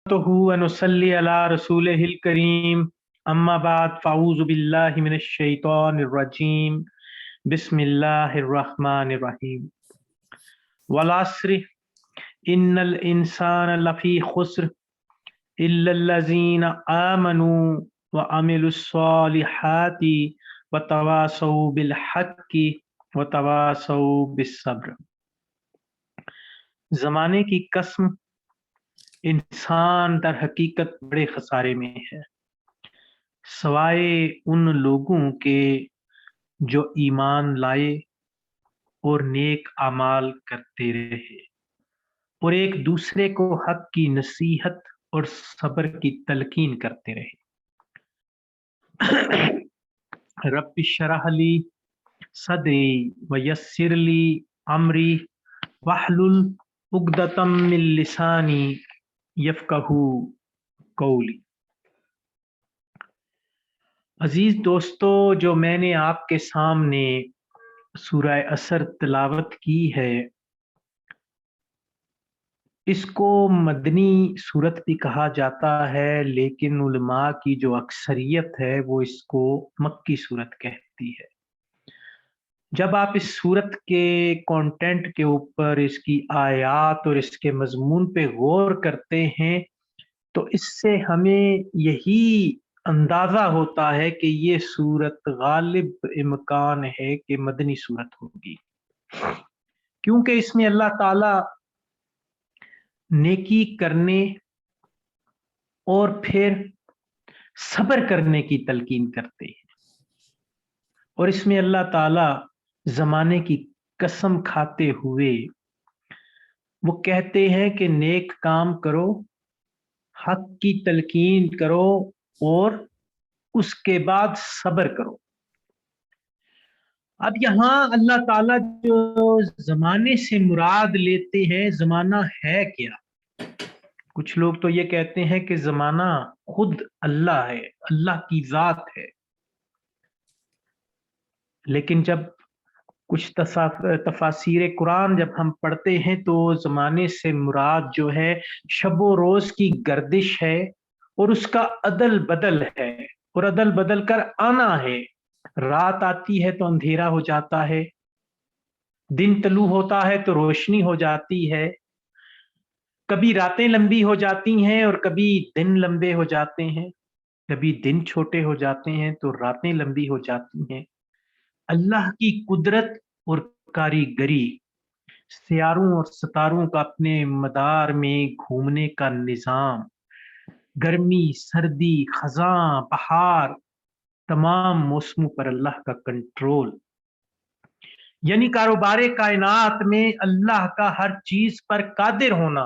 वनुसल्ली अला रसूलिहिल करीम अम्मा बाद फ़ाऊज़ु बिल्लाहि मिनश शैतानिर रजीम बिस्मिल्लाहिर रहमानिर रहीम वल अस्रि इन्नल इंसाना लफ़ी खुस्र इल्लल्लज़ीना आमनू व अमिलुस्सॉलिहाति व तवासौ बिल हक़्क़ि व तवासौ बिस्सब्र। ज़माने की कसम, इंसान दर हकीकत बड़े खसारे में है, सवाए उन लोगों के जो ईमान लाए और नेक अमाल करते रहे और एक दूसरे को हक की नसीहत और सब्र की तलकीन करते रहे। रब्बि शरह ली सदरी व यस्सिर ली अमरी वहलुल उक़दतम मिन लिसानी यफ़क़हू कौली। अजीज दोस्तों, जो मैंने आपके सामने सूरह असर तिलावत की है, इसको मदनी सूरत भी कहा जाता है, लेकिन उलमा की जो अक्सरियत है वो इसको मक्की सूरत कहती है। जब आप इस सूरत के कंटेंट के ऊपर, इसकी आयात और इसके मजमून पे गौर करते हैं तो इससे हमें यही अंदाजा होता है कि ये सूरत गालिब इम्कान है कि मदनी सूरत होगी, क्योंकि इसमें अल्लाह ताला नेकी करने और फिर सब्र करने की तलकीन करते हैं। और इसमें अल्लाह ताला जमाने की कसम खाते हुए वो कहते हैं कि नेक काम करो, हक की तलकीन करो और उसके बाद सब्र करो। अब यहाँ अल्लाह ताला जो जमाने से मुराद लेते हैं, जमाना है क्या? कुछ लोग तो ये कहते हैं कि जमाना खुद अल्लाह है, अल्लाह की जात है। लेकिन जब कुछ तफासीर कुरान जब हम पढ़ते हैं तो जमाने से मुराद जो है शबो रोज की गर्दिश है और उसका अदल बदल है और अदल बदल कर आना है। रात आती है तो अंधेरा हो जाता है, दिन तलू होता है तो रोशनी हो जाती है, कभी रातें लंबी हो जाती हैं और कभी दिन लंबे हो जाते हैं, कभी दिन छोटे हो जाते हैं तो रातें लंबी हो जाती हैं। अल्लाह की कुदरत और कारीगरी, सियारों और सितारों का अपने मदार में घूमने का निजाम, गर्मी, सर्दी, खजां, बहार, तमाम मौसमों पर अल्लाह का कंट्रोल, यानी कारोबार कायनात में अल्लाह का हर चीज पर कादिर होना।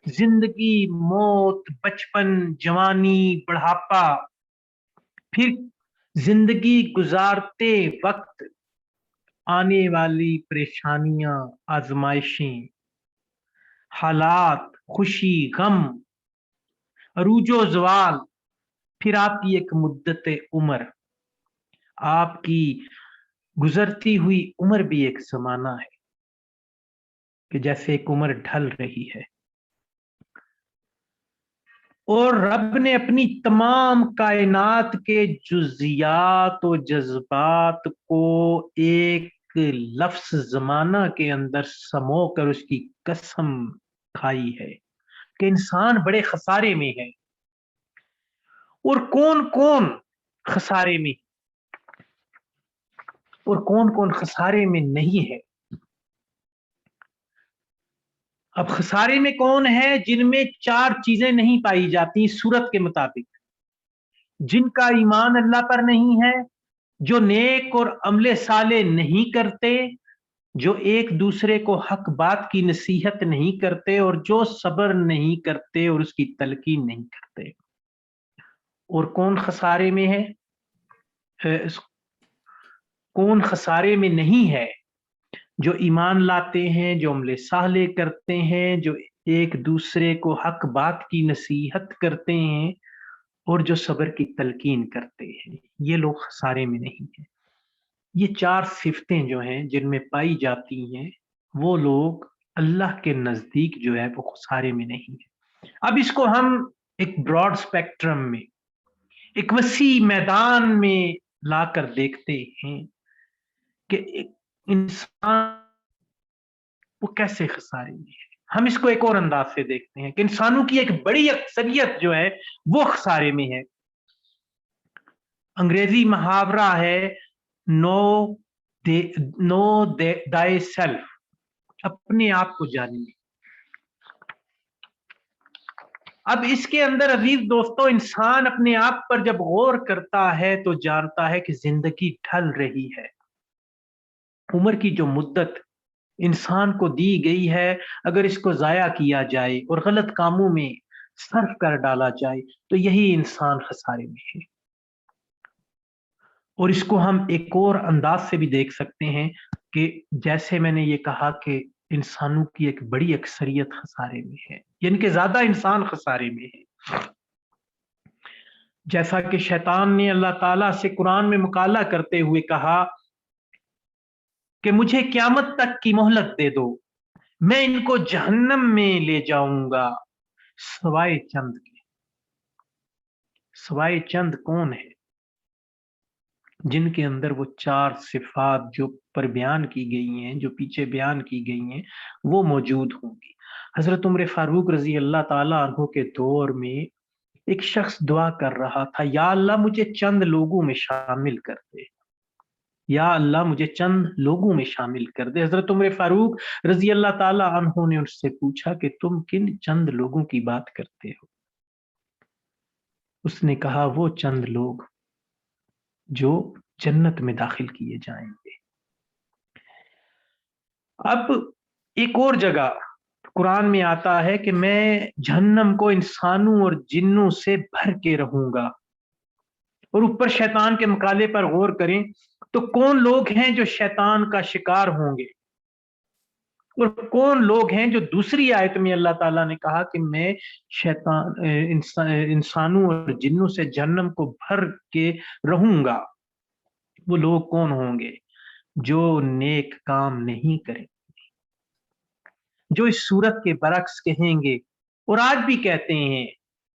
जिंदगी, मौत, बचपन, जवानी, बुढ़ापा, फिर जिंदगी गुजारते वक्त आने वाली परेशानियां, आजमाइशें, हालात, खुशी, गम, अरूजो जवाल, फिर आपकी एक मुद्दत उम्र, आपकी गुजरती हुई उम्र भी एक जमाना है कि जैसे एक उम्र ढल रही है। और रब ने अपनी तमाम कायनात के जुजियात और जज्बात को एक लफ्ज जमाना के अंदर समो कर उसकी कसम खाई है कि इंसान बड़े खसारे में है। और कौन कौन खसारे में और कौन कौन खसारे में नहीं है। अब खसारे में कौन है? जिनमें चार चीजें नहीं पाई जाती सूरत के मुताबिक: जिनका ईमान अल्लाह पर नहीं है, जो नेक और अमले साले नहीं करते, जो एक दूसरे को हक बात की नसीहत नहीं करते और जो सब्र नहीं करते और उसकी तलकीन नहीं करते। और कौन खसारे में है? कौन खसारे में नहीं है? जो ईमान लाते हैं, जो अमले साले करते हैं, जो एक दूसरे को हक बात की नसीहत करते हैं और जो सब्र की तलकीन करते हैं, ये लोग खसारे में नहीं है। ये चार सिफतें जो हैं जिनमें पाई जाती हैं, वो लोग अल्लाह के नजदीक जो है वो खसारे में नहीं है। अब इसको हम एक ब्रॉड स्पेक्ट्रम में, एक वसी मैदान में लाकर देखते हैं कि एक इंसान वो कैसे खसारे में है। हम इसको एक और अंदाज से देखते हैं कि इंसानों की एक बड़ी अक्सरियत जो है वो खसारे में है। अंग्रेजी मुहावरा है नो दाई सेल्फ, अपने आप को जानिए। अब इसके अंदर अजीज दोस्तों, इंसान अपने आप पर जब गौर करता है तो जानता है कि जिंदगी ढल रही है। उम्र की जो मुद्दत इंसान को दी गई है, अगर इसको जाया किया जाए और गलत कामों में सर्फ कर डाला जाए तो यही इंसान खसारे में है। और इसको हम एक और अंदाज से भी देख सकते हैं कि जैसे मैंने ये कहा कि इंसानों की एक बड़ी अक्सरियत खसारे में है, यानी कि ज्यादा इंसान खसारे में है। जैसा कि शैतान ने अल्लाह ताला से कुरान में मुकाला करते हुए कहा कि मुझे क़यामत तक की मोहलत दे दो, मैं इनको जहन्नम में ले जाऊंगा सवाए चंद के। सवाए चंद कौन है? जिनके अंदर वो 4 सिफात जो पर बयान की गई हैं, जो पीछे बयान की गई हैं, वो मौजूद होंगी। हजरत उमर फारूक रजी अल्लाह ताला अन्हु के दौर में एक शख्स दुआ कर रहा था, या अल्लाह मुझे चंद लोगों में शामिल कर दे, या अल्लाह मुझे चंद लोगों में शामिल कर दे। हजरत उमर फारूक रजी अल्लाह ताला अन्हु ने उससे पूछा कि तुम किन चंद लोगों की बात करते हो? उसने कहा वो चंद लोग जो जन्नत में दाखिल किए जाएंगे। अब एक और जगह कुरान में आता है कि मैं जहन्नम को इंसानों और जिन्नों से भर के रहूंगा। और ऊपर शैतान के मुकाले पर गौर करें तो कौन लोग हैं जो शैतान का शिकार होंगे और कौन लोग हैं जो दूसरी आयत में अल्लाह ताला ने कहा कि मैं इंसानों और जिन्नों से जहन्नम को भर के रहूंगा। वो लोग कौन होंगे? जो नेक काम नहीं करें, जो इस सूरत के बरक्स कहेंगे और आज भी कहते हैं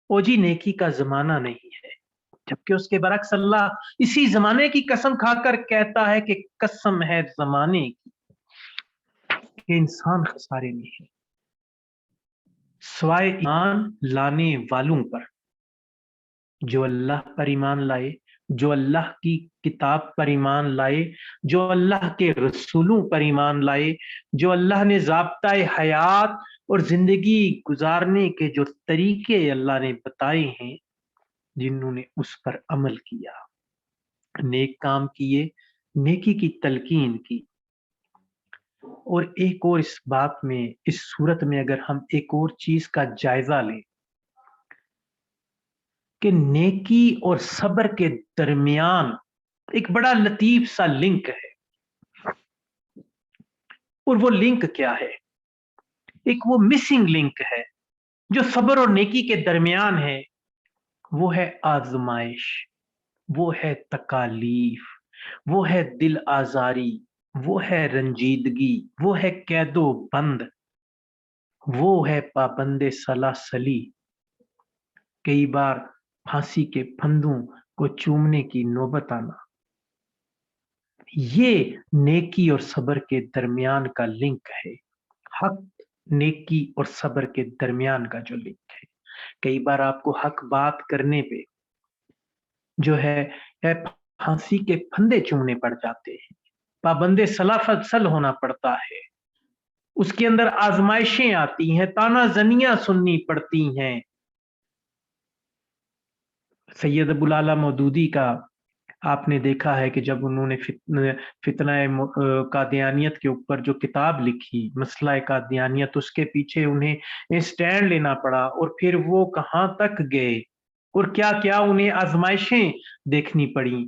ओ जी नेकी का जमाना नहीं है, जबकि उसके बरक्स अल्लाह इसी जमाने की कसम खाकर कहता है कि कसम है जमाने की कि इंसान खसारे में है स्वाय ईमान लाने वालों पर। जो अल्लाह पर ईमान लाए, जो अल्लाह की किताब पर ईमान लाए, जो अल्लाह के रसूलों पर ईमान लाए, जो अल्लाह ने ज़ाब्ता-ए हयात और जिंदगी गुजारने के जो तरीके अल्लाह ने बताए हैं, जिन्होंने उस पर अमल किया, नेक काम किए, नेकी की तलकीन की। और एक और इस बात में, इस सूरत में अगर हम एक और चीज का जायजा लें कि नेकी और सब्र के दरमियान एक बड़ा लतीफ सा लिंक है। और वो लिंक क्या है? एक वो मिसिंग लिंक है जो सब्र और नेकी के दरमियान है। वो है आजमाइश, वो है तकालीफ, वो है दिल आजारी, वो है रंजीदगी, वो है कैदो बंद, वो है पाबंदे सलासली। कई बार फांसी के फंदों को चूमने की नौबत आना। ये नेकी और सब्र के दरमियान का लिंक है। हक, नेकी और सब्र के दरमियान का जो लिंक है। कई बार आपको हक बात करने पे जो है फांसी के फंदे चूमने पड़ जाते हैं, पाबंदे सलाफसल होना पड़ता है, उसके अंदर आजमाइशें आती हैं, तानाजनियां सुननी पड़ती हैं। सैयद अबुल आला मौदूदी का आपने देखा है कि जब उन्होंने फितना कादियानियत के ऊपर जो किताब लिखी, मसला कादियानियत, उसके पीछे उन्हें स्टैंड लेना पड़ा और फिर वो कहाँ तक गए और क्या क्या उन्हें आजमाइशें देखनी पड़ी।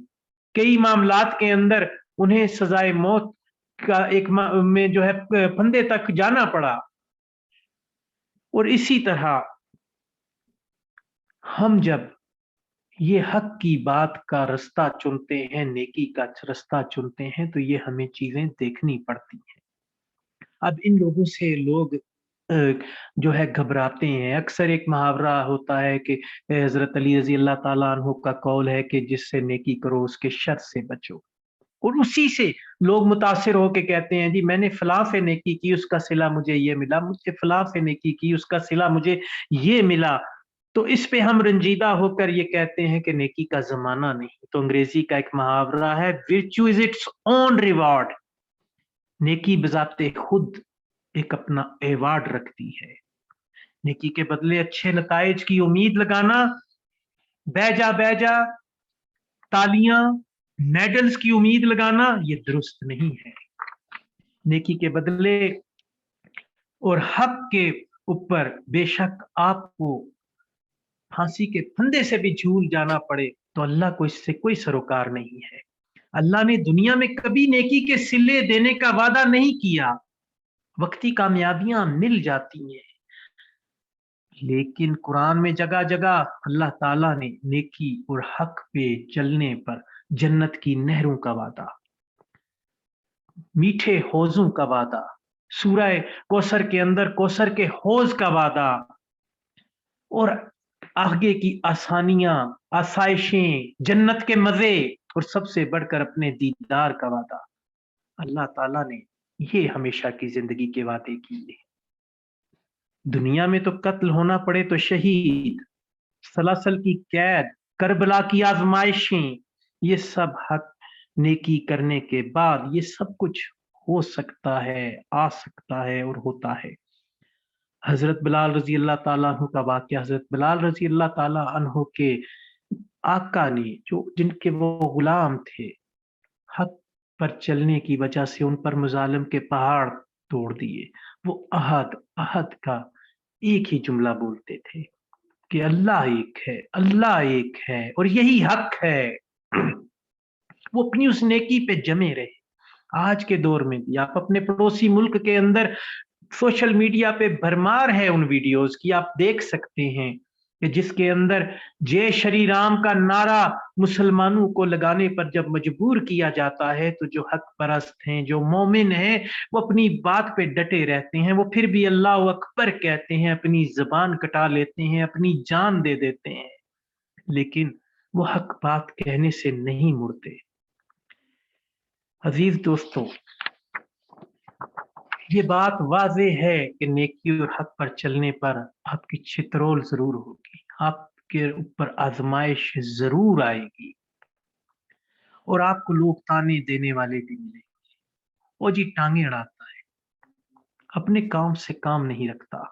कई मामलात के अंदर उन्हें सजाए मौत का एक में जो है फंदे तक जाना पड़ा। और इसी तरह हम जब ये हक की बात का रास्ता चुनते हैं, नेकी का रास्ता चुनते हैं, तो ये हमें चीजें देखनी पड़ती हैं। अब इन लोगों से लोग जो है घबराते हैं। अक्सर एक मुहावरा होता है कि हज़रत अली रज़ी अल्लाह ताला अन्हु का कौल है कि जिससे नेकी करो उसके शर से बचो। और उसी से लोग मुतासिर होके कहते हैं जी मैंने फलां से नेकी की उसका सिला मुझे ये मिला, मुझे फलां से नेकी की उसका सिला मुझे ये मिला। तो इस पे हम रंजीदा होकर ये कहते हैं कि नेकी का ज़माना नहीं। तो अंग्रेज़ी का एक मुहावरा है, virtue is its own reward. नेकी बज़ाते खुद एक अपना एवार्ड रखती है। नेकी के बदले अच्छे नताइज की उम्मीद लगाना, बह जा तालियां, मेडल्स की उम्मीद लगाना ये दुरुस्त नहीं है। नेकी के बदले और हक के ऊपर बेशक आपको फांसी के फंदे से भी झूल जाना पड़े तो अल्लाह को इससे कोई सरोकार नहीं है। अल्लाह ने दुनिया में कभी नेकी के सिले देने का वादा नहीं किया। वक्ती कामयाबियां मिल जाती हैं, लेकिन कुरान में जगह जगह अल्लाह ताला ने नेकी और हक पे चलने पर जन्नत की नहरों का वादा, मीठे हौजों का वादा, सूरह कौसर के अंदर कौसर के हौज का वादा और आगे की आसानियां, आसाइशें, जन्नत के मजे और सबसे बढ़कर अपने दीदार का वादा। अल्लाह ताला ने ये हमेशा की जिंदगी के वादे किए। दुनिया में तो कत्ल होना पड़े तो शहीद, सलासल की कैद, करबला की आजमाइशें, ये सब हक नेकी करने के बाद ये सब कुछ हो सकता है, आ सकता है और होता है। हजरत बिलाल रजी अल्लाह ताला अन्हु का वाकया, हजरत बिलाल रजी अल्लाह ताला अन्हु के आका ने जो जिनके वो गुलाम थे, हक पर चलने की वजह से उन पर मुजालिम के पहाड़ तोड़ दिए। वो अहद अहद का एक ही जुमला बोलते थे कि अल्लाह एक है, अल्लाह एक है और यही हक है। वो अपनी उस नेकी पे जमे रहे। आज के दौर में भी आप अपने पड़ोसी मुल्क के अंदर सोशल मीडिया पे भरमार है उन वीडियोस की, आप देख सकते हैं कि जिसके अंदर जय श्री राम का नारा मुसलमानों को लगाने पर जब मजबूर किया जाता है तो जो हक परस्त हैं, जो मोमिन हैं, वो अपनी बात पे डटे रहते हैं। वो फिर भी अल्लाह अकबर कहते हैं, अपनी जबान कटा लेते हैं, अपनी जान दे देते हैं, लेकिन वो हक बात कहने से नहीं मुड़ते। अजीज दोस्तों, ये बात वाज़ेह है कि नेकी और हक पर चलने पर आपकी छितरोल जरूर होगी, आपके ऊपर आजमाइश जरूर आएगी और आपको लोग ताने देने वाले भी मिलेंगे। वो जी टांगे अड़ाता है, अपने काम से काम नहीं रखता,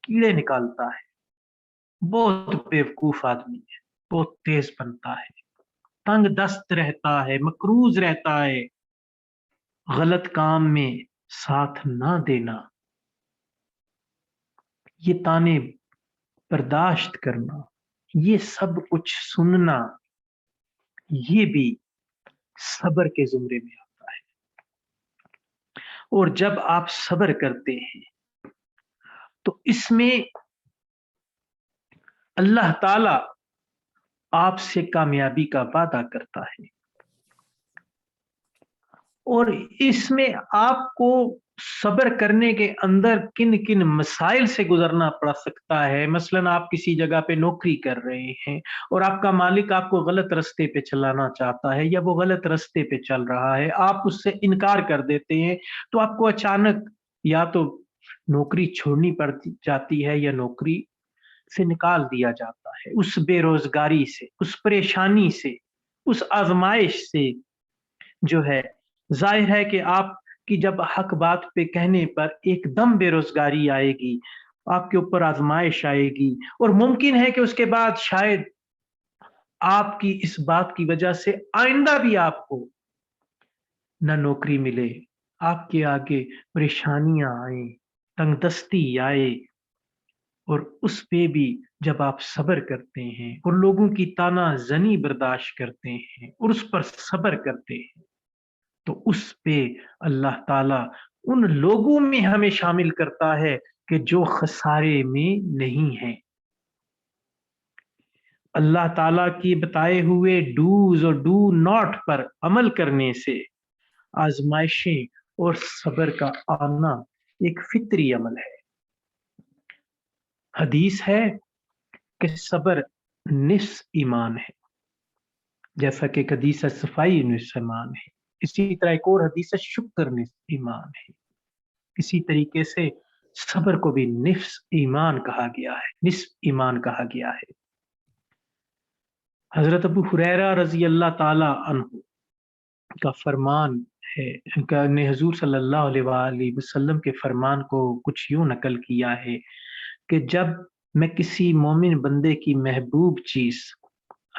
कीड़े निकालता है, बहुत बेवकूफ आदमी है, बहुत तेज बनता है, तंग दस्त रहता है, मकरूज रहता है, गलत काम में साथ ना देना, ये ताने बर्दाश्त करना, ये सब कुछ सुनना, ये भी सब्र के जुमरे में आता है। और जब आप सब्र करते हैं तो इसमें अल्लाह ताला आपसे कामयाबी का वादा करता है और इसमें आपको सब्र करने के अंदर किन किन मसाइल से गुजरना पड़ सकता है। मसलन आप किसी जगह पे नौकरी कर रहे हैं और आपका मालिक आपको गलत रास्ते पे चलाना चाहता है या वो गलत रास्ते पे चल रहा है, आप उससे इनकार कर देते हैं तो आपको अचानक या तो नौकरी छोड़नी पड़ जाती है या नौकरी से निकाल दिया जाता है। उस बेरोजगारी से, उस परेशानी से, उस आजमाइश से जो है, जाहिर है कि आपकी जब हक बात पे कहने पर एकदम बेरोजगारी आएगी, आपके ऊपर आजमाइश आएगी और मुमकिन है कि उसके बाद शायद आपकी इस बात की वजह से आइंदा भी आपको न नौकरी मिले, आपके आगे परेशानियां आए, तंगदस्ती आए और उस पे भी जब आप सब्र करते हैं और लोगों की तानाजनी बर्दाश्त करते हैं और उस पर सब्र करते हैं तो उस पे अल्लाह ताला उन लोगों में हमें शामिल करता है कि जो खसारे में नहीं है। अल्लाह ताला की बताए हुए डूज और डू नॉट पर अमल करने से आजमाइशें और सब्र का आना एक फितरी अमल है। حدیث ہے کہ صبر نصف ایمان ہے، جیسا کہ ایک حدیث ہے صفائی نصف ایمان ہے، اسی طرح ایک اور حدیث ہے شکر نصف ایمان ہے، اسی طریقے سے صبر کو بھی نصف ایمان کہا گیا ہے، نصف ایمان کہا گیا ہے۔ حضرت ابو ہریرہ رضی اللہ تعالی عنہ کا فرمان ہے، نے حضور صلی اللہ علیہ وآلہ وسلم کے فرمان کو کچھ یوں نقل کیا ہے کہ جب میں کسی مومن بندے کی محبوب چیز،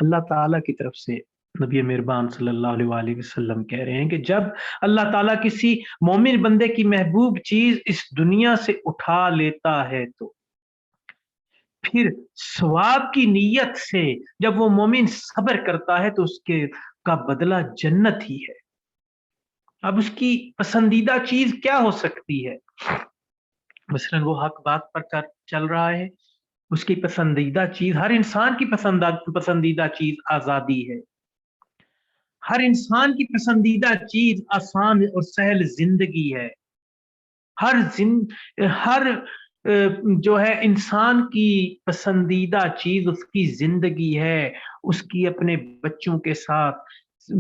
اللہ تعالیٰ کی طرف سے نبی مہربان صلی اللہ علیہ وآلہ وسلم کہہ رہے ہیں کہ جب اللہ تعالیٰ کسی مومن بندے کی محبوب چیز اس دنیا سے اٹھا لیتا ہے تو پھر ثواب کی نیت سے جب وہ مومن صبر کرتا ہے تو اس کے کا بدلہ جنت ہی ہے۔ اب اس کی پسندیدہ چیز کیا ہو سکتی ہے؟ مثلاً وہ حق بات پر چل رہا ہے، اس کی پسندیدہ چیز، ہر انسان کی پسندیدہ چیز آزادی ہے، ہر انسان کی پسندیدہ چیز آسان اور سہل زندگی ہے، ہر جو ہے انسان کی پسندیدہ چیز اس کی زندگی ہے، اس کی اپنے بچوں کے ساتھ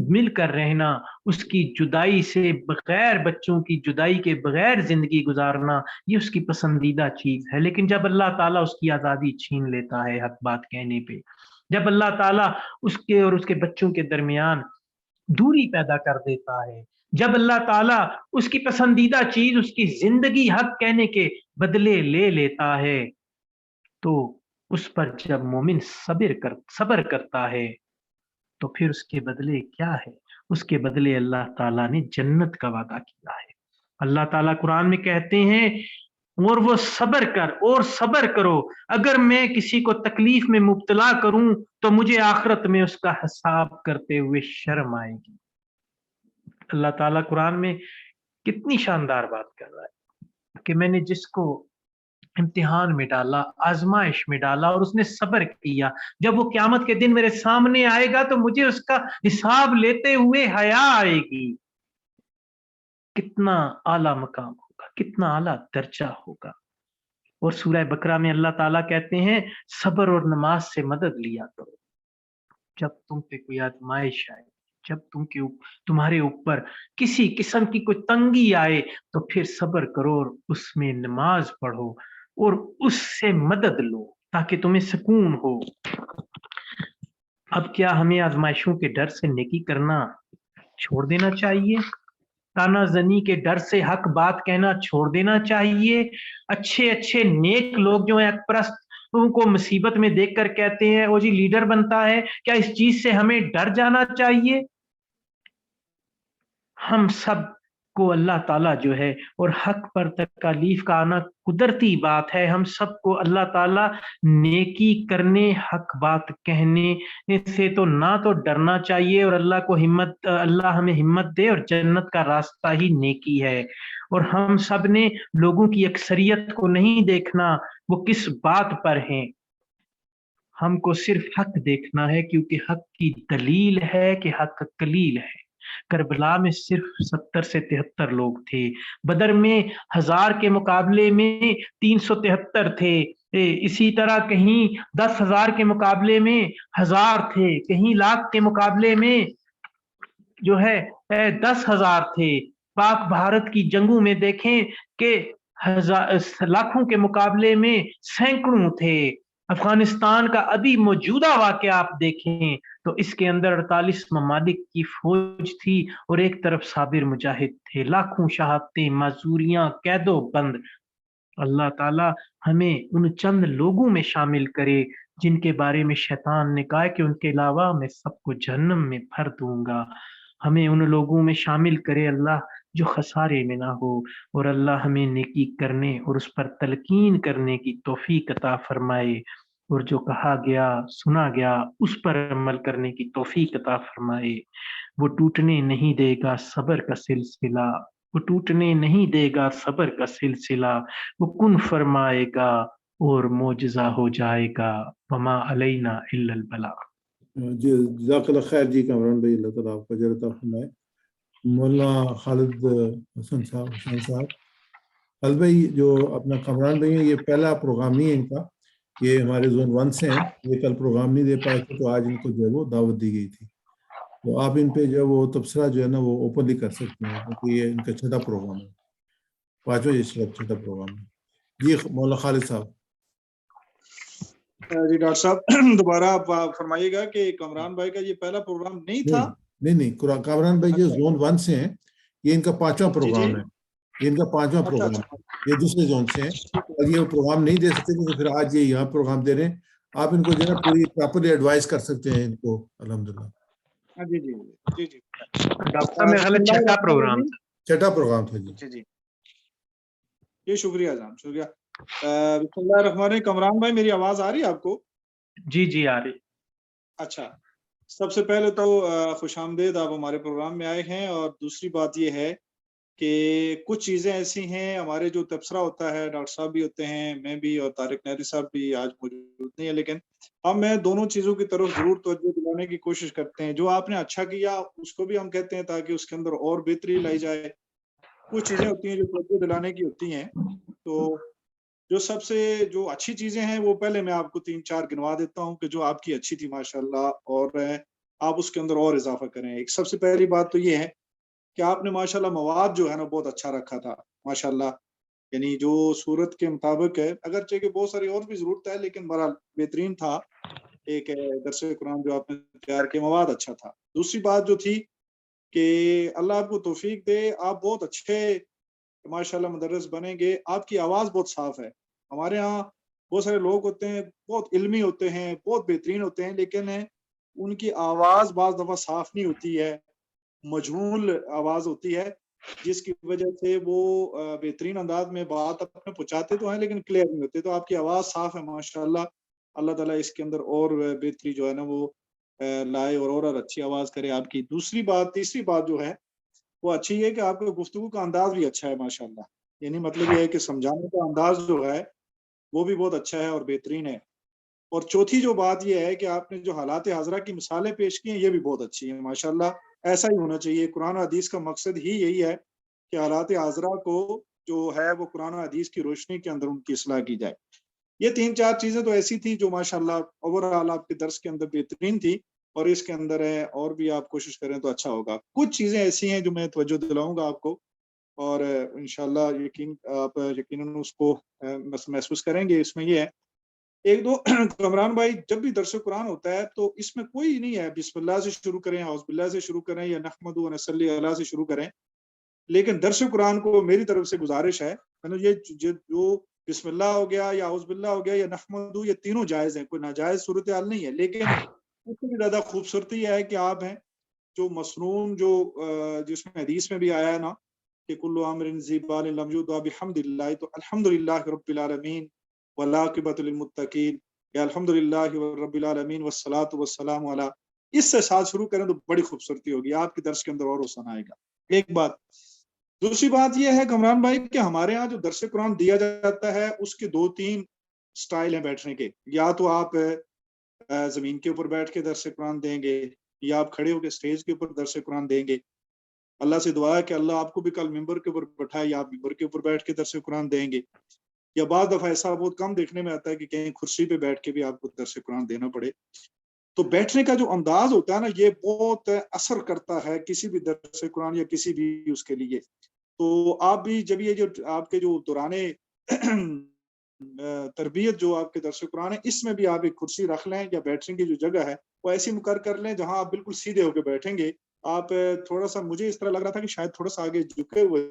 مل کر رہنا، اس کی جدائی سے بغیر، بچوں کی جدائی کے بغیر زندگی گزارنا، یہ اس کی پسندیدہ چیز ہے۔ لیکن جب اللہ تعالیٰ اس کی آزادی چھین لیتا ہے حق بات کہنے پہ، جب اللہ تعالیٰ اس کے اور اس کے بچوں کے درمیان دوری پیدا کر دیتا ہے، جب اللہ تعالیٰ اس کی پسندیدہ چیز، اس کی زندگی حق کہنے کے بدلے لے لیتا ہے، تو اس پر جب مومن صبر کرتا ہے تو پھر اس کے بدلے کیا ہے؟ اس کے بدلے اللہ تعالیٰ نے جنت کا وعدہ کیا ہے۔ اللہ تعالیٰ قرآن میں کہتے ہیں اور وہ صبر کر اور صبر کرو، اگر میں کسی کو تکلیف میں مبتلا کروں تو مجھے آخرت میں اس کا حساب کرتے ہوئے شرم آئے گی۔ اللہ تعالیٰ قرآن میں کتنی شاندار بات کر رہا ہے کہ میں نے جس کو امتحان میں ڈالا، آزمائش میں ڈالا اور اس نے صبر کیا، جب وہ قیامت کے دن میرے سامنے آئے گا تو مجھے اس کا حساب لیتے ہوئے حیا آئے گی۔ کتنا اعلیٰ مقام ہوگا، کتنا اعلیٰ درجہ ہوگا۔ اور سورہ بقرہ میں اللہ تعالیٰ کہتے ہیں صبر اور نماز سے مدد لیا کرو جب تم پہ کوئی آزمائش آئے، جب تمہارے اوپر کسی قسم کی کوئی تنگی آئے تو پھر صبر کرو اور اس میں نماز پڑھو اور اس سے مدد لو تاکہ تمہیں سکون ہو۔ اب کیا ہمیں آزمائشوں کے ڈر سے نیکی کرنا چھوڑ دینا چاہیے؟ تانا زنی کے ڈر سے حق بات کہنا چھوڑ دینا چاہیے؟ اچھے نیک لوگ جو ہیں حق پرست، ان کو مصیبت میں دیکھ کر کہتے ہیں وہ جی لیڈر بنتا ہے، کیا اس چیز سے ہمیں ڈر جانا چاہیے؟ ہم سب کو اللہ تعالیٰ جو ہے اور حق پر تکالیف کا آنا قدرتی بات ہے، ہم سب کو اللہ تعالیٰ نیکی کرنے، حق بات کہنے سے تو نہ تو ڈرنا چاہیے، اور اللہ ہمیں ہمت دے، اور جنت کا راستہ ہی نیکی ہے۔ اور ہم سب نے لوگوں کی اکثریت کو نہیں دیکھنا وہ کس بات پر ہیں، ہم کو صرف حق دیکھنا ہے، کیونکہ حق کی دلیل ہے کہ حق قلیل ہے۔ کربلا میں صرف 70 سے 73 لوگ تھے، بدر میں 1000 کے مقابلے میں 373 تھے، اسی طرح کہیں 10,000 کے مقابلے میں 1000 تھے، کہیں لاکھ کے مقابلے میں جو ہے 10,000 تھے۔ پاک بھارت کی جنگوں میں دیکھیں کہ لاکھوں کے مقابلے میں سینکڑوں تھے۔ افغانستان کا ابھی موجودہ واقعہ آپ دیکھیں تو اس کے اندر 48 ممالک کی فوج تھی اور ایک طرف صابر مجاہد تھے، لاکھوں شہادتیں، معذوریاں، قید و بند۔ اللہ تعالیٰ ہمیں ان چند لوگوں میں شامل کرے جن کے بارے میں شیطان نے کہا کہ ان کے علاوہ میں سب کو جہنم میں بھر دوں گا۔ ہمیں ان لوگوں میں شامل کرے اللہ جو خسارے میں نہ ہو، اور اللہ ہمیں نیکی کرنے اور اس پر تلقین کرنے کی توفیق عطا فرمائے، اور جو کہا گیا سنا گیا اس پر عمل کرنے کی توفیق عطا فرمائے۔ وہ ٹوٹنے نہیں دے گا صبر کا سلسلہ، وہ ٹوٹنے نہیں دے گا صبر کا سلسلہ، وہ کن فرمائے گا اور معجزہ ہو جائے گا، وما علینا الا البلاغ۔ جی جزاک اللہ خیر جی کامران بھائی، اللہ تعالیٰ آپ کو اجر عطا فرمائے۔ مولانا خالد حسن صاحب خالد بھائی جو اپنا کامران بھائی ہیں، یہ پہلا پروگرام نہیں ہے ان کا، یہ ہمارے زون 1 سے ہیں، یہ کل پروگرام نہیں دے پائے تھے تو آج ان کو جو ہے وہ دعوت دی گئی تھی، تو آپ ان پہ جو ہے وہ تبصرہ جو ہے نا وہ اوپنلی کر سکتے ہیں، کیونکہ یہ ان کا چھٹا پروگرام ہے، 5واں یہ چھٹا پروگرام ہے۔ جی مولانا خالد صاحب۔ جی ڈاکٹر صاحب دوبارہ آپ فرمائیے گا کہ کامران بھائی کا یہ پہلا پروگرام نہیں تھا؟ نہیں کامران بھائی یہ زون 1 سے ہیں، یہ ان کا 5واں پروگرام ہے، یہ ان کا 5واں پروگرام ہے، یہ دوسرے زون سے ہیں، اور یہ پروگرام نہیں دے سکتے تو پھر آج یہ یہاں پروگرام دے رہے ہیں، آپ ان کو جو ہے نا پوری پراپرلی ایڈوائز کر سکتے ہیں ان کو، الحمدللہ۔ جی جی جی جی ڈاکٹر صاحب میرا خیال ہے چھٹا پروگرام تھا، چھٹا پروگرام تھا جی جی یہ شکریہ جان، شکریہ۔ بسم اللہ الرحمن الرحیم۔ کامران بھائی میری آواز آ رہی ہے آپ کو؟ جی آ رہی۔ اچھا، سب سے پہلے تو خوش آمدید، آپ ہمارے پروگرام میں آئے ہیں، اور دوسری بات یہ ہے کہ کچھ چیزیں ایسی ہیں، ہمارے جو تبصرہ ہوتا ہے، ڈاکٹر صاحب بھی ہوتے ہیں، میں بھی، اور طارق نہری صاحب بھی آج موجود نہیں ہے، لیکن ہم دونوں چیزوں کی طرف ضرور توجہ دلانے کی کوشش کرتے ہیں۔ جو آپ نے اچھا کیا اس کو بھی ہم کہتے ہیں تاکہ اس کے اندر اور بہتری لائی جائے۔ کچھ چیزیں ہوتی ہیں جو توجہ دلانے کی ہوتی ہیں، تو جو سب سے جو اچھی چیزیں ہیں وہ پہلے میں آپ کو 3-4 گنوا دیتا ہوں کہ جو آپ کی اچھی تھی ماشاءاللہ، اور آپ اس کے اندر اور اضافہ کریں۔ ایک سب سے پہلی بات تو یہ ہے کہ آپ نے ماشاءاللہ مواد جو ہے نا بہت اچھا رکھا تھا ماشاءاللہ، یعنی جو صورت کے مطابق ہے، اگرچہ کہ بہت ساری اور بھی ضرورت ہے لیکن بہرحال بہترین تھا۔ ایک درس قرآن جو آپ نے تیار کیا، مواد اچھا تھا۔ دوسری بات جو تھی کہ اللہ آپ کو توفیق دے، آپ بہت اچھے ماشاءاللہ مدرس بنیں گے، آپ کی آواز بہت صاف ہے۔ ہمارے ہاں بہت سارے لوگ ہوتے ہیں، بہت علمی ہوتے ہیں، بہت بہترین ہوتے ہیں، لیکن ان کی آواز بعض دفعہ صاف نہیں ہوتی ہے، مجہول آواز ہوتی ہے، جس کی وجہ سے وہ بہترین انداز میں بات اپنے پہنچاتے تو ہیں لیکن کلیئر نہیں ہوتے۔ تو آپ کی آواز صاف ہے ماشاءاللہ، اللہ تعالیٰ اس کے اندر اور بہتری جو ہے نا وہ لائے، اور اچھی آواز کرے آپ کی۔ دوسری بات، تیسری بات جو ہے وہ اچھی ہے کہ آپ کا گفتگو کا انداز بھی اچھا ہے ماشاءاللہ، یعنی مطلب یہ ہے کہ سمجھانے کا انداز جو ہے وہ بھی بہت اچھا ہے اور بہترین ہے۔ اور چوتھی جو بات یہ ہے کہ آپ نے جو حالات حاضرہ کی مثالیں پیش کی ہیں یہ بھی بہت اچھی ہیں ماشاءاللہ، ایسا ہی ہونا چاہیے۔ قرآن و حدیث کا مقصد ہی یہی ہے کہ حالات حاضرہ کو جو ہے وہ قرآن و حدیث کی روشنی کے اندر ان کی اصلاح کی جائے۔ یہ 3-4 چیزیں تو ایسی تھی جو ماشاءاللہ اوورآل آپ کے درس کے اندر بہترین تھی، اور اس کے اندر ہے اور بھی آپ کوشش کریں تو اچھا ہوگا۔ کچھ چیزیں ایسی ہیں جو میں توجہ دلاؤں گا آپ کو، اور انشاءاللہ آپ یقیناً اس کو محسوس کریں گے۔ اس میں یہ ہے، ایک دو کامران بھائی، جب بھی درس قرآن ہوتا ہے تو اس میں کوئی نہیں ہے بسم اللہ سے شروع کریں، اعوذ باللہ سے شروع کریں، یا نحمدہ و نصلی علیہ سے شروع کریں، لیکن درس قرآن کو میری طرف سے گزارش ہے، یہ جو بسم اللہ ہو گیا یا اعوذ باللہ ہو گیا یا نحمدہ، یہ تینوں جائز ہیں، کوئی ناجائز صورتحال نہیں ہے، لیکن اس سے بھی زیادہ خوبصورتی ہے کہ آپ ہیں جو مسنون، جو جس میں حدیث میں بھی آیا ہے نا کہ کل امر ذی بال لم یدع بحمد اللہ، تو الحمدللہ رب العالمین والعاقبۃ للمتقین، یا الحمدللہ رب العالمین والصلاۃ والسلام علی، اس سے ساتھ شروع کریں تو بڑی خوبصورتی ہوگی، آپ کے درس کے اندر اور حسن آئے گا۔ ایک بات۔ دوسری بات یہ ہے کامران بھائی کہ ہمارے ہاں جو درس قرآن دیا جاتا ہے اس کے 2-3 سٹائل ہیں بیٹھنے کے، یا تو آپ زمین کے اوپر بیٹھ کے درس قرآن دیں گے، یا آپ کھڑے ہو کے سٹیج کے اوپر درس قرآن دیں گے۔ اللہ سے دعا ہے کہ اللہ آپ کو بھی کل ممبر کے اوپر بٹھائے، یا آپ ممبر کے اوپر بیٹھ کے درس قرآن دیں گے، یا بعض دفعہ ایسا بہت کم دیکھنے میں آتا ہے کہ کہیں کرسی پہ بیٹھ کے بھی آپ کو درس قرآن دینا پڑے۔ تو بیٹھنے کا جو انداز ہوتا ہے نا یہ بہت اثر کرتا ہے کسی بھی درس قرآن یا کسی بھی اس کے لیے۔ تو آپ بھی جب یہ جو آپ کے جو دوران تربیت جو آپ کے درس قرآن ہے، اس میں بھی آپ ایک کرسی رکھ لیں، یا بیٹھنے کی جو جگہ ہے وہ ایسی مقرر کر لیں جہاں آپ بالکل سیدھے ہو کے بیٹھیں گے۔ آپ تھوڑا سا، مجھے اس طرح لگ رہا تھا کہ شاید تھوڑا سا آگے جھکے ہوئے،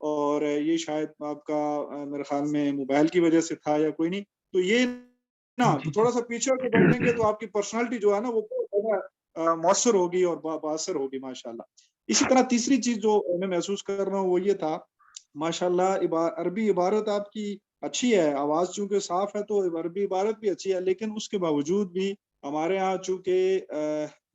اور یہ شاید آپ کا میرے خیال میں موبائل کی وجہ سے تھا یا کوئی نہیں، تو یہ نا تھوڑا سا پیچھے ہو کے بیٹھیں گے تو آپ کی پرسنالٹی جو ہے نا وہ مؤثر ہوگی اور باثر ہوگی ماشاءاللہ۔ اسی طرح تیسری چیز جو میں محسوس کر رہا ہوں وہ یہ تھا، ماشاءاللہ عربی عبارت آپ کی اچھی ہے، آواز چونکہ صاف ہے تو عربی عبارت بھی اچھی ہے، لیکن اس کے باوجود بھی ہمارے ہاں چونکہ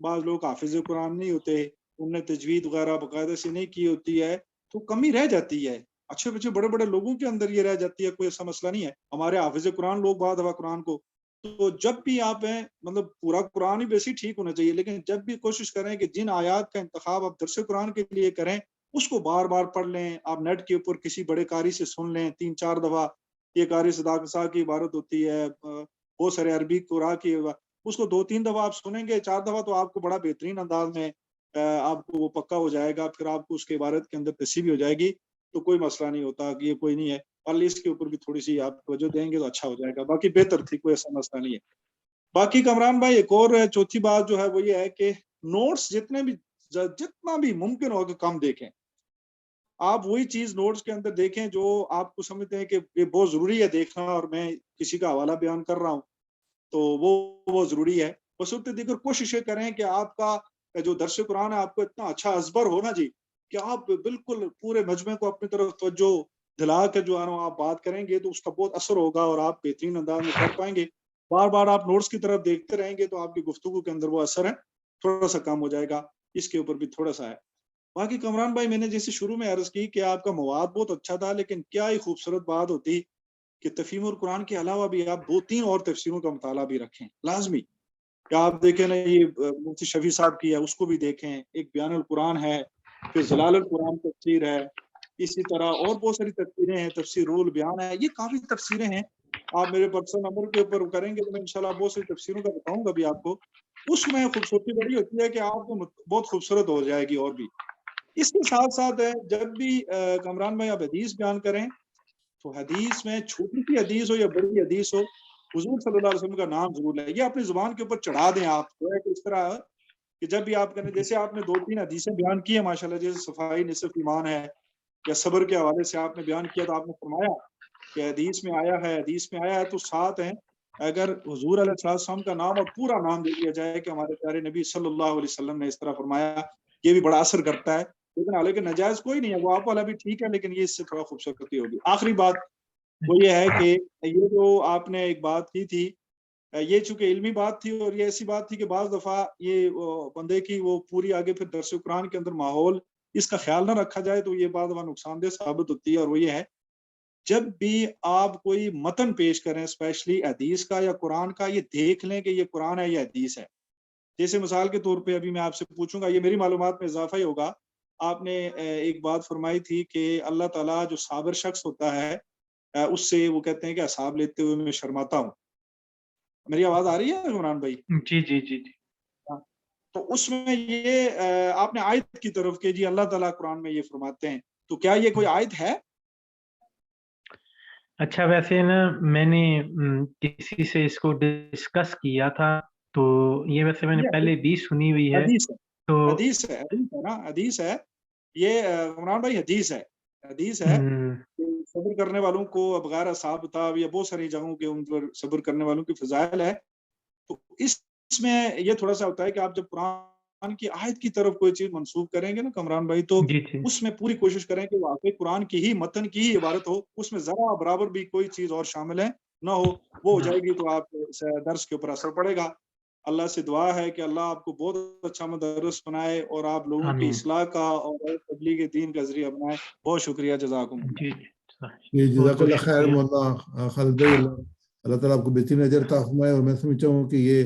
بعض لوگ حافظ قرآن نہیں ہوتے، ان نے تجوید وغیرہ باقاعدہ سے نہیں کی ہوتی ہے، تو کمی رہ جاتی ہے۔ اچھے بچے بڑے بڑے لوگوں کے اندر یہ رہ جاتی ہے، کوئی ایسا مسئلہ نہیں ہے، ہمارے حافظ قرآن لوگ بعض دفعہ قرآن کو، تو جب بھی آپ ہیں مطلب پورا قرآن ہی بیسی ٹھیک ہونا چاہیے، لیکن جب بھی کوشش کریں کہ جن آیات کا انتخاب آپ درس قرآن کے لیے کریں اس کو بار بار پڑھ لیں، آپ نیٹ کے اوپر کسی بڑے قاری سے سن لیں 3-4 دفعہ، یہ قاری صداق صاحب کی عبارت ہوتی ہے، बहुत सारे अरबी कुरान की, उसको 2-3 दफा आप सुनेंगे, 4 दफा तो आपको बड़ा बेहतरीन अंदाज में आपको वो पक्का हो जाएगा, फिर आपको उसके इबारत के अंदर तस्वीर भी हो जाएगी, तो कोई मसला नहीं होता कि ये कोई नहीं है, और इसके ऊपर भी थोड़ी सी आप तवज्जो देंगे तो अच्छा हो जाएगा, बाकी बेहतर थी, कोई ऐसा मसला नहीं है। बाकी कमरान भाई एक और चौथी बात जो है वो ये है कि नोट्स जितना भी मुमकिन हो कि कम देखें। आप वही चीज नोट्स के अंदर देखें जो आपको समझते हैं कि ये बहुत जरूरी है देखना, और मैं किसी का हवाला बयान कर रहा हूँ तो वो जरूरी है। बशर्त दीगर कोशिशें करें कि आपका जो दर्स कुरान है आपको इतना अच्छा अजबर हो ना जी, कि आप बिल्कुल पूरे मजमे को अपनी तरफ तवज्जो दिला कर जो है ना आप बात करेंगे तो उसका बहुत असर होगा और आप बेहतरीन अंदाज में कर पाएंगे। बार बार आप नोट्स की तरफ देखते रहेंगे तो आपकी गुफ्तगू के अंदर वो असर है थोड़ा सा कम हो जाएगा, इसके ऊपर भी थोड़ा सा है। बाकी कमरान भाई मैंने जैसे शुरू में अर्ज की कि आपका मवाद बहुत अच्छा था, लेकिन क्या ही खूबसूरत बात होती कि तफहीमुल कुरान के अलावा भी आप 2-3 और तफसीरों का मुताला भी रखें लाजमी। क्या आप देखें ना, ये मुफ्ती शफी साहब की है उसको भी देखें, एक बयानुल कुरान है, फिर जलालुल कुरान तफसीर है, इसी तरह और बहुत सारी तफसीरें हैं, तफसीरुल बयान है, ये काफी तफसीरें हैं। आप मेरे पर्सनल नंबर के ऊपर करेंगे तो मैं इंशाल्लाह बहुत सारी तफसीरों का बताऊंगा भी आपको। उसमें खूबसूरती बड़ी होती है कि आपको बहुत खूबसूरत हो जाएगी। और भी इसके साथ साथ है, जब भी कमरान भाई आप हदीस बयान करें तो हदीस में छोटी सी हदीस हो या बड़ी हदीस हो, हुजूर सल्लल्लाहु अलैहि वसल्लम का नाम जरूर लें, ये अपनी जुबान के ऊपर चढ़ा दें। आप जो है कि इस तरह कि जब भी आप करें, जैसे आपने 2-3 हदीसें बयान की है माशाल्लाह, जैसे सफाई निसफ ईमान है या सब्र के हवाले से आपने बयान किया, तो आपने फरमाया कि हदीस में आया है तो साथ है, अगर हुजूर अलैहि सल्लम का नाम और पूरा नाम दे दिया जाए कि हमारे प्यारे नबी सल्लल्लाहु अलैहि वसल्लम ने इस तरह फरमाया, ये भी बड़ा असर करता है। लेकिन हालांकि नजायज कोई नहीं है, वो आप वाला भी ठीक है, लेकिन ये इससे थोड़ा खूबसूरती होगी। आखिरी बात वो ये है कि ये जो आपने एक बात की थी, ये चूंकि इल्मी बात थी और ये ऐसी बात थी कि बाज दफा ये बंदे की वो पूरी आगे फिर दर्स कुरान के अंदर माहौल इसका ख्याल ना रखा जाए तो ये बात दफा नुकसानदेह साबित होती है। और वो ये है, जब भी आप कोई मतन पेश करें, स्पेशली हदीस का या कुरान का, ये देख लें कि ये कुरान है या हदीस है। जैसे मिसाल के तौर पे अभी मैं आपसे पूछूंगा, ये मेरी मालूमात में इजाफा ही होगा, आपने एक बात फरमाई थी कि अल्लाह ताला जो साबिर शख्स होता है उससे वो कहते हैं कि हिसाब लेते हुए मैं शर्माता हूँ। मेरी आवाज आ रही है इमरान भाई? जी जी जी जी। हाँ। तो उसमें ये आपने आयत की तरफ के जी अल्लाह ताला कुरान में ये फरमाते हैं, तो क्या ये कोई आयत है? अच्छा, वैसे ना मैंने किसी से इसको डिस्कस किया था, तो ये वैसे मैंने ये पहले भी सुनी हुई है। हदीस है, तो हदीस है ना, हदीस है ये इमरान भाई, हदीस है हम्म, कि सब्र करने वालों को बगैर हिसाब किताब या बहुत सारी जगहों के उन पर सब्र करने वालों की फजाइल है। तो इसमें ये थोड़ा सा होता है कि आप जब कुरान की आयत की तरफ कोई चीज मंसूब करेंगे ना कमरान भाई, तो जी जी उसमें पूरी कोशिश करें कि वाकई कुरान की ही मतन की ही इबारत हो, उसमें जरा बराबर भी कोई चीज और शामिल है ना हो, वो हो जाएगी तो आप दर्स के ऊपर असर पड़ेगा। अल्लाह से दुआ है कि अल्लाह आपको बहुत अच्छा मुदर्रिस बनाए और आप लोगों की आमीन। इस्लाह का और तबलीग दीन का जरिया बनाए। बहुत शुक्रिया, जज़ाकुमुल्लाह। जी जी, ये बहुत बहुत जज़ाकल्लाह खैर शुक्रिया। मौलाना खालिद भाई, अल्लाह अल्लाह ताला आपको बेहतरीन अजर अता फरमाए। और मैं समझता हूँ कि ये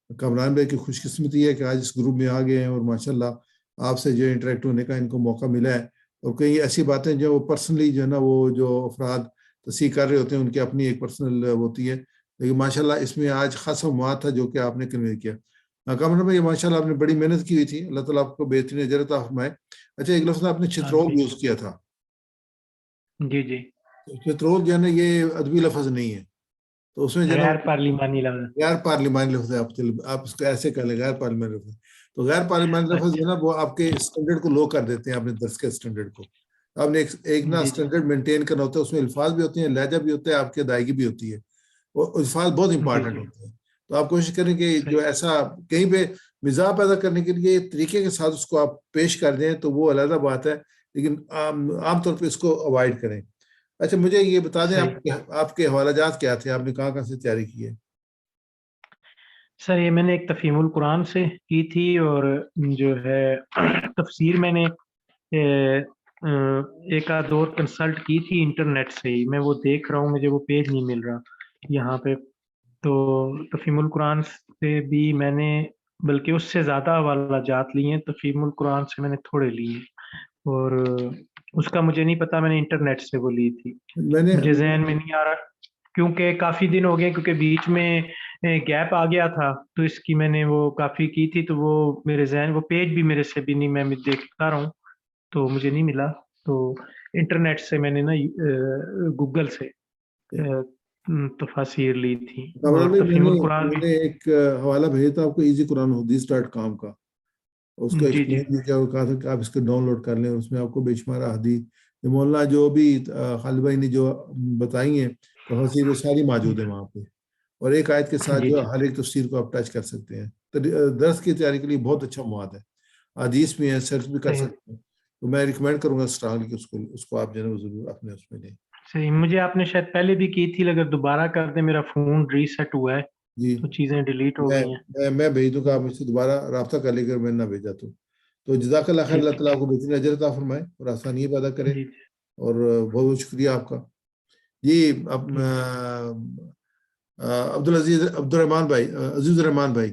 कमरान भाई की खुशकिस्मती है कि आज इस ग्रुप में आ गए हैं और माशाल्लाह आपसे जो इंटरेक्ट होने का इनको मौका मिला है। और कई ऐसी बातें जो पर्सनली जो है ना, वो जो अफराद तस्दीक कर रहे होते हैं उनकी अपनी एक पर्सनल होती है, लेकिन माशाल्लाह इसमें आज खासा मवाद था जो कि आपने कन्वे किया। कमरान भाई माशाल्लाह आपने बड़ी मेहनत की हुई थी, अल्लाह ताला आपको बेहतरीन अजर अता फरमाए। अच्छा, एक लफ्ज़ आपने चित्रोल आमीन। यूज़ किया था। जी जी। चित्रोल जो है ना, ये अदबी लफ्ज नहीं है, तो उसमें जो है ना गैर पार्लिमानी लफ्ज। गैर पार्लिमानी लफ्ज है। आप इसको ऐसे कर ले, गैर पार्लिमानी लफ्ज। तो गैर पार्लिमानी लफ्ज जो है अच्छा। ना, वो आपके स्टैंडर्ड को लो कर देते हैं, अपने दर्स के स्टैंडर्ड को। आपने एक ना जी जी स्टैंडर्ड मेंटेन करना होता है, उसमें अल्फाज भी होते हैं, लहजा भी होता है, आपकी अदायगी भी होती है, वो अल्फाज बहुत जी इंपॉर्टेंट जी। होते हैं। तो आप कोशिश करें कि सही। जो ऐसा कहीं पे मिजाह पैदा करने के लिए तरीके के साथ उसको आप पेश कर दें तो वो अलग बात है, लेकिन आमतौर पर इसको अवॉइड करें। अच्छा, मुझे ये बता दें, सही। आपके हवालाजात क्या थे, आपने कहाँ से तैयारी की है? सर, ये मैंने एक तफहीमुल कुरान से की थी, और जो है तफसीर मैंने एक आध और कंसल्ट की थी इंटरनेट से ही। मैं वो देख रहा हूँ, मुझे वो पेज नहीं मिल रहा यहाँ पे। तो तफहीमुल कुरान से भी मैंने, बल्कि उससे ज़्यादा हवाला जात लिए हैं, तफहीमुल कुरान से मैंने थोड़े लिए। और उसका मुझे नहीं पता, मैंने इंटरनेट से वो ली थी, मैंने मुझे जहन में नहीं आ रहा। کیونکہ کافی دن ہو گئے، کیونکہ بیچ میں گیپ آ گیا تھا، تو اس کی میں نے وہ کافی کی تھی، تو وہ میرے ذہن، وہ پیج بھی میرے سے بھی نہیں، میں دیکھتا رہا ہوں تو مجھے نہیں ملا، تو انٹرنیٹ سے میں نے نا گوگل سے تفاسیر لی تھی، کامران اور بھائی تفہیم القرآن میں بھی. نے ایک حوالہ بھیجا تھا آپ کو easyquranhadith.com کا، اس کو جی جی ایکسپلین کیا، کہا تھا کہ آپ اس کو ڈاؤن لوڈ کر لیں، اس میں آپ کو بے شمار احادیث مولانا جو بھی خالد بھائی نے جو بتائی ہیں تفاسیر، وہ ساری موجود ہیں وہاں پہ، اور ایک آیت کے ساتھ جی جو جی ہر ایک تفسیر کو آپ ٹچ کر سکتے ہیں، تو درس کی تیاری کے لیے بہت اچھا مواد ہے، حدیث بھی ہے، سرچ بھی کر صحیح سکتے ہیں، تو میں ریکمینڈ کروں گا اسٹرانگلی کہ اس کو آپ جو ہے نا ضرور اپنے اس میں لیں. صحیح. مجھے آپ نے شاید پہلے بھی کی تھی، اگر دوبارہ کر دیں، میرا فون ریسیٹ ہوا ہے جی تو چیزیں ڈیلیٹ ہو گئی ہیں. میں بھیج دوں گا، آپ مجھ سے دوبارہ رابطہ کر لے کر، میں نہ بھیجا تو جزاک اللہ خیر، ٹھیک اللہ ٹھیک تعالیٰ آپ کو بہترین اجر عطا فرمائے اور آسانی پیدا کرے، جی اور بہت بہت شکریہ آپ کا. جی اب جی. عبدالعزیز عبدالرحمان بھائی، عزیز الرحمان بھائی.